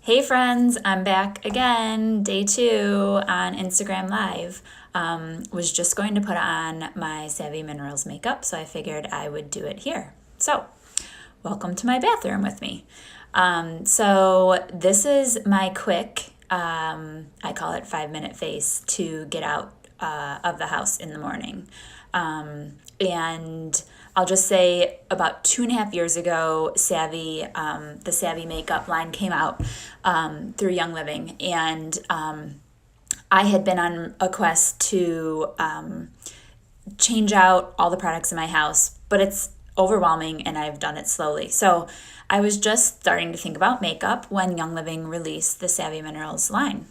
Hey friends, I'm back again, day 2 on Instagram Live. Was just going to put on my Savvy Minerals makeup, so I figured I would do it here. So, welcome to my bathroom with me. So this is my quick, I call it 5-minute face to get out of the house in the morning. And I'll just say about 2.5 years ago, the Savvy makeup line came out through Young Living, and I had been on a quest to change out all the products in my house, but it's overwhelming and I've done it slowly. So I was just starting to think about makeup when Young Living released the Savvy Minerals line.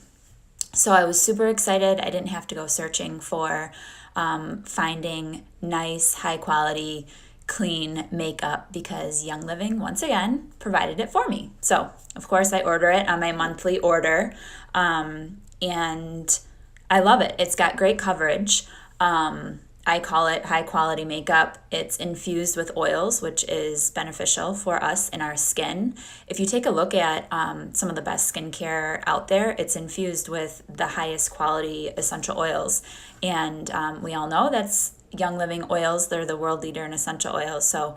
So I was super excited. I didn't have to go searching for finding nice, high quality, clean makeup because Young Living, once again, provided it for me. So, of course, I order it on my monthly order, and I love it. It's got great coverage. I call it high quality makeup. It's infused with oils, which is beneficial for us in our skin. If you take a look at some of the best skincare out there, it's infused with the highest quality essential oils. And we all know that's Young Living oils. They're the world leader in essential oils, so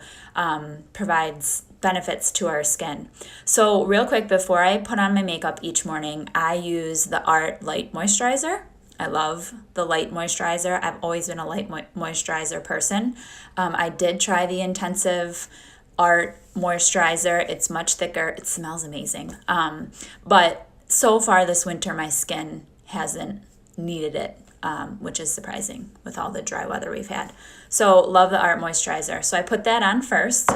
provides benefits to our skin. So real quick, before I put on my makeup each morning, I use the Art Light Moisturizer. I love the light moisturizer. I've always been a light moisturizer person. I did try the Intensive Art moisturizer. It's much thicker. It smells amazing. But so far this winter, my skin hasn't needed it, which is surprising with all the dry weather we've had. So love the Art moisturizer. So I put that on first.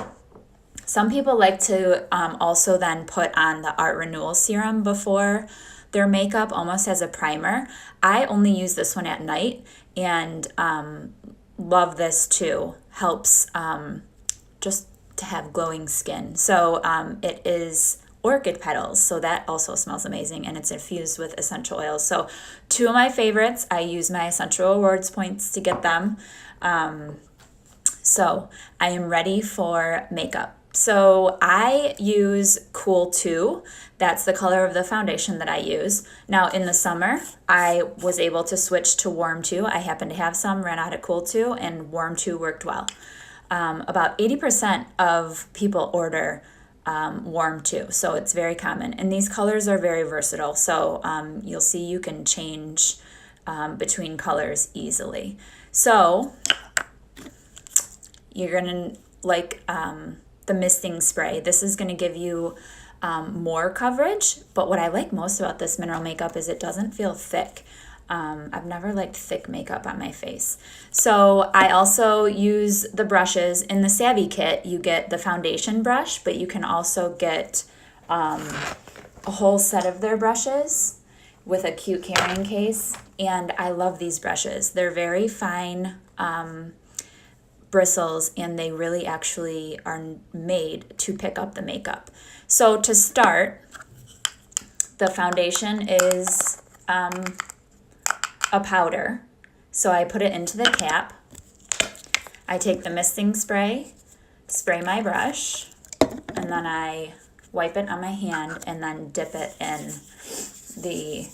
Some people like to also then put on the Art Renewal Serum before their makeup, almost as a primer. I only use this one at night and love this too. Helps just to have glowing skin. So it is orchid petals, so that also smells amazing, and it's infused with essential oils. So 2 of my favorites, I use my Essential Rewards points to get them. So I am ready for makeup. So I use Cool 2. That's the color of the foundation that I use. Now in the summer, I was able to switch to Warm 2. I happened to have some, ran out of Cool 2, and Warm 2 worked well. About 80% of people order Warm 2, so it's very common. And these colors are very versatile, so you'll see you can change between colors easily. So you're gonna like the misting spray. This is going to give you more coverage, but what I like most about this mineral makeup is it doesn't feel thick. I've never liked thick makeup on my face. So I also use the brushes. In the Savvy kit, you get the foundation brush, but you can also get a whole set of their brushes with a cute carrying case. And I love these brushes. They're very fine bristles, and they really actually are made to pick up the makeup. So to start, the foundation is a powder. So I put it into the cap. I take the misting spray, spray my brush, and then I wipe it on my hand and then dip it in the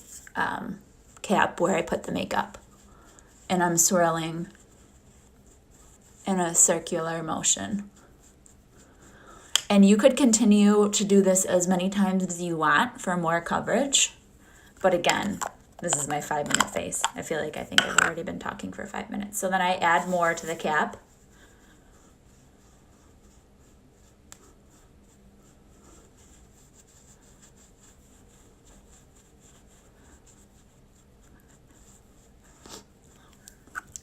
cap where I put the makeup. And I'm swirling in a circular motion. And you could continue to do this as many times as you want for more coverage. But again, this is my 5-minute face. I think I've already been talking for 5 minutes. So then I add more to the cap.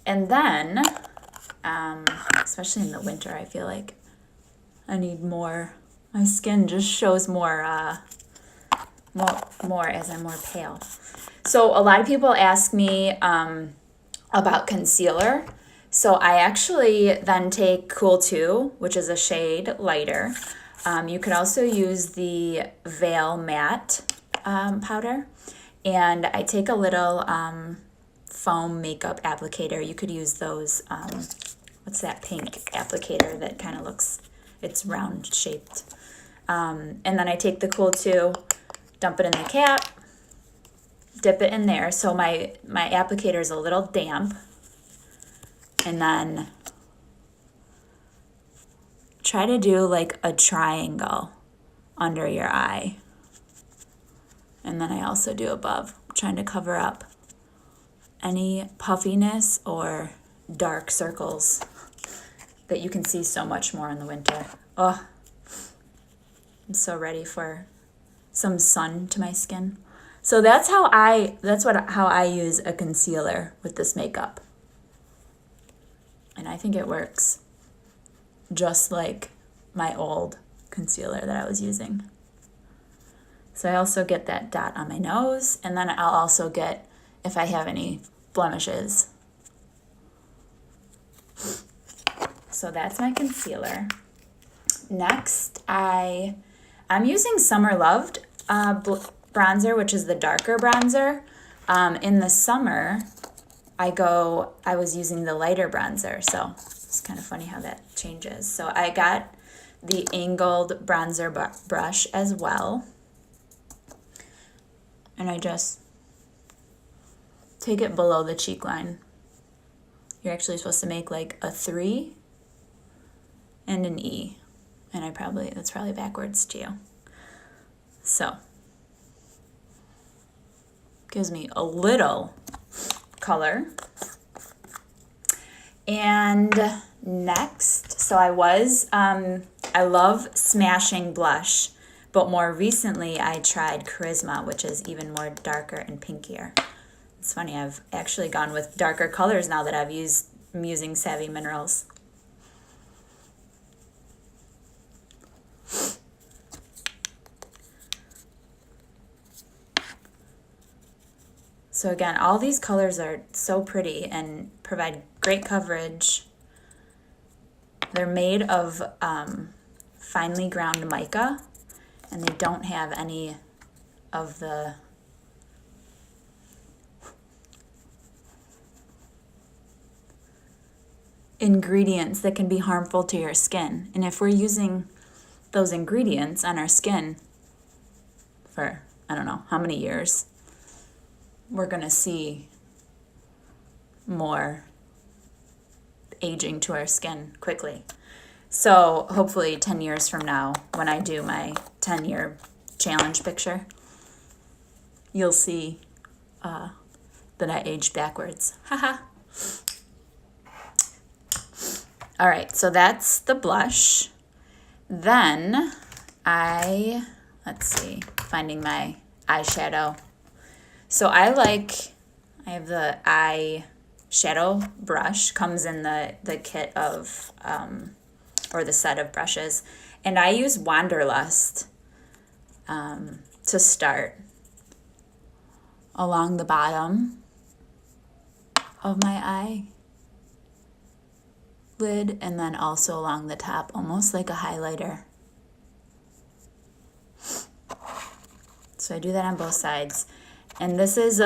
And then especially in the winter, I feel like I need more. My skin just shows more as I'm more pale. So a lot of people ask me about concealer. So I actually then take Cool 2, which is a shade lighter. You could also use the Veil Matte powder. And I take a little foam makeup applicator. You could use those, what's that pink applicator that kind of looks, it's round shaped. And then I take the Cool 2 dump it in the cap, dip it in there. So my applicator is a little damp. And then try to do like a triangle under your eye. And then I also do above, trying to cover up any puffiness or dark circles that you can see so much more in the winter. Oh, I'm so ready for some sun to my skin. So that's how I use a concealer with this makeup. And I think it works just like my old concealer that I was using. So I also get that dot on my nose, and then I'll also get if I have any blemishes. So that's my concealer. Next, I'm using Summer Loved bronzer, which is the darker bronzer. In the summer, I was using the lighter bronzer, so it's kind of funny how that changes. So I got the angled bronzer brush as well. And I just take it below the cheek line. You're actually supposed to make like a 3 and an E. And that's probably backwards to you. So, gives me a little color. And next, so I love Smashing Blush, but more recently I tried Charisma, which is even more darker and pinkier. It's funny, I've actually gone with darker colors now that I'm using Savvy Minerals. So again, all these colors are so pretty and provide great coverage. They're made of finely ground mica, and they don't have any of the ingredients that can be harmful to your skin. And if we're using those ingredients on our skin for, I don't know how many years, we're going to see more aging to our skin quickly. So hopefully 10 years from now, when I do my 10-year challenge picture, you'll see that I aged backwards. Haha. All right, so that's the blush. Then finding my eyeshadow. So I have the eyeshadow brush, comes in the kit of, or the set of brushes. And I use Wanderlust to start along the bottom of my eyelid, and then also along the top, almost like a highlighter. So I do that on both sides. And this is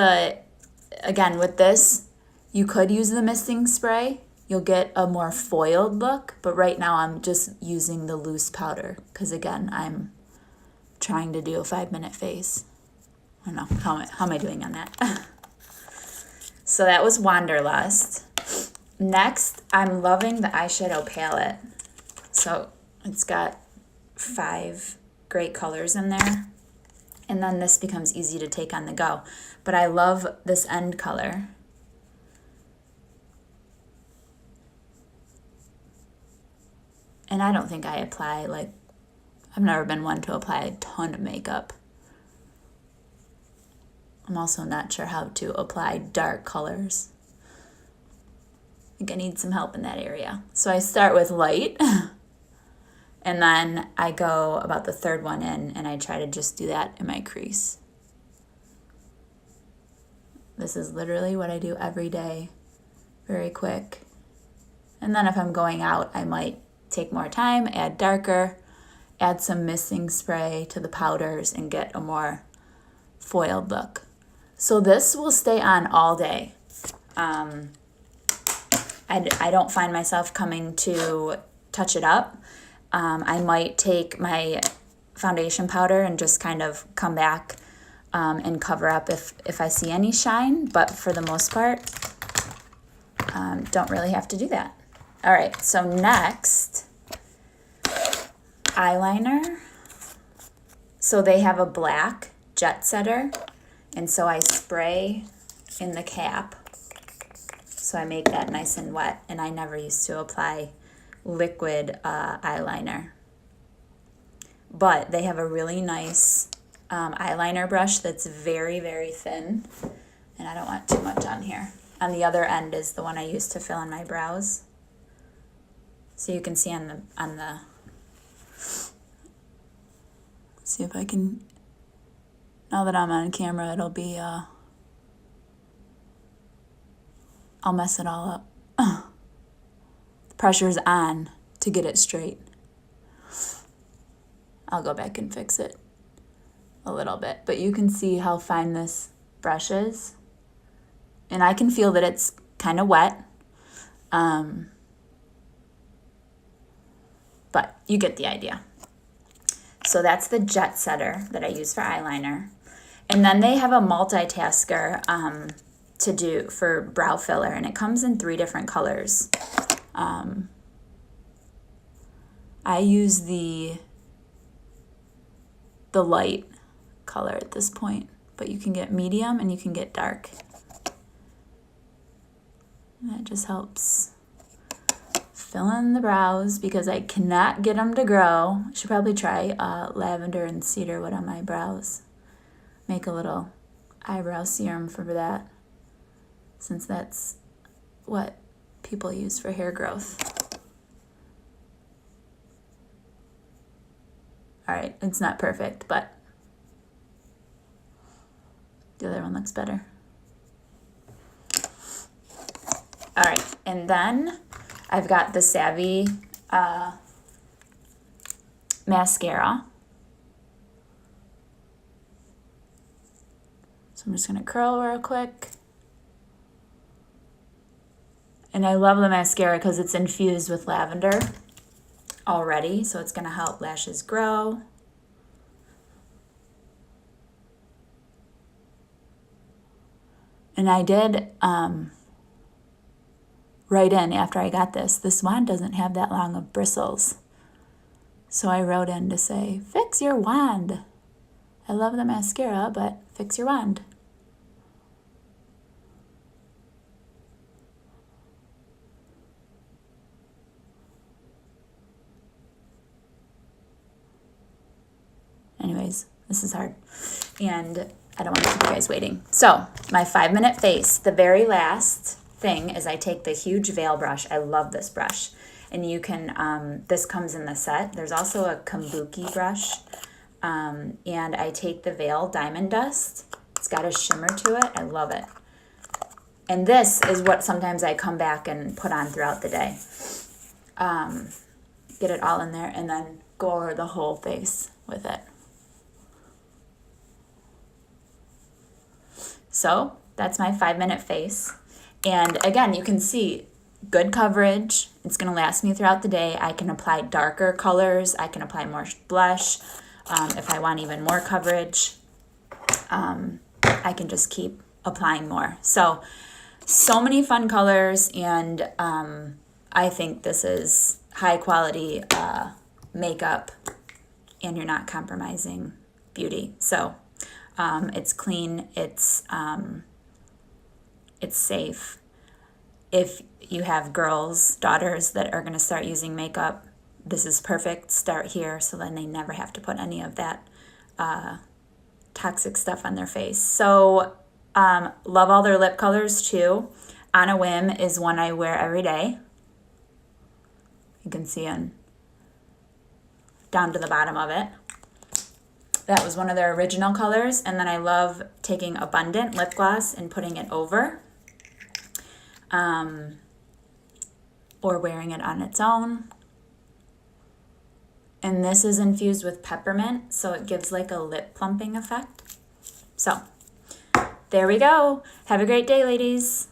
again, with this, you could use the misting spray. You'll get a more foiled look, but right now I'm just using the loose powder because, again, I'm trying to do a 5-minute face. I don't know, how am I doing on that? So that was Wanderlust. Next, I'm loving the eyeshadow palette. So it's got 5 great colors in there. And then this becomes easy to take on the go. But I love this end color. And I don't think I apply, I've never been one to apply a ton of makeup. I'm also not sure how to apply dark colors. I think I need some help in that area. So I start with light. And then I go about the 3rd one in, and I try to just do that in my crease. This is literally what I do every day, very quick. And then if I'm going out, I might take more time, add darker, add some misting spray to the powders, and get a more foiled look. So this will stay on all day. I don't find myself coming to touch it up. I might take my foundation powder and just kind of come back and cover up if I see any shine. But for the most part, don't really have to do that. All right, so next, eyeliner. So they have a black jet setter, and so I spray in the cap. So I make that nice and wet, and I never used to apply liquid eyeliner. But they have a really nice eyeliner brush that's very, very thin, and I don't want too much on here. On the other end is the one I use to fill in my brows. So you can see on the see if I can, now that I'm on camera, it'll be, I'll mess it all up. The pressure's on to get it straight. I'll go back and fix it a little bit, but you can see how fine this brush is. And I can feel that it's kind of wet. But you get the idea. So that's the jet setter that I use for eyeliner. And then they have a multitasker to do for brow filler, and it comes in 3 different colors. I use the light color at this point, but you can get medium and you can get dark. And that just helps fill in the brows because I cannot get them to grow. I should probably try lavender and cedarwood on my brows. Make a little eyebrow serum for that, since that's what people use for hair growth. All right, it's not perfect, but the other one looks better. All right, and then I've got the Savvy mascara. So I'm just gonna curl real quick. And I love the mascara because it's infused with lavender already, so it's gonna help lashes grow. And I did write in after I got this wand doesn't have that long of bristles. So I wrote in to say, fix your wand. I love the mascara, but fix your wand. Anyways, this is hard. And I don't want to keep you guys waiting. So my 5-minute face, the very last thing is I take the huge veil brush. I love this brush. And you can, this comes in the set. There's also a kabuki brush. And I take the Veil Diamond Dust. It's got a shimmer to it. I love it. And this is what sometimes I come back and put on throughout the day. Get it all in there and then go over the whole face with it. So that's my 5-minute face. And again, you can see good coverage. It's going to last me throughout the day. I can apply darker colors. I can apply more blush. If I want even more coverage, I can just keep applying more. So many fun colors, and I think this is high quality makeup, and you're not compromising beauty. So it's clean, it's safe. If you have girls, daughters that are going to start using makeup, this is perfect. Start here so then they never have to put any of that toxic stuff on their face. So love all their lip colors too. On a Whim is one I wear every day. You can see on down to the bottom of it. That was one of their original colors. And then I love taking Abundant lip gloss and putting it over. Or wearing it on its own. And this is infused with peppermint, so it gives like a lip plumping effect. So, there we go. Have a great day, ladies.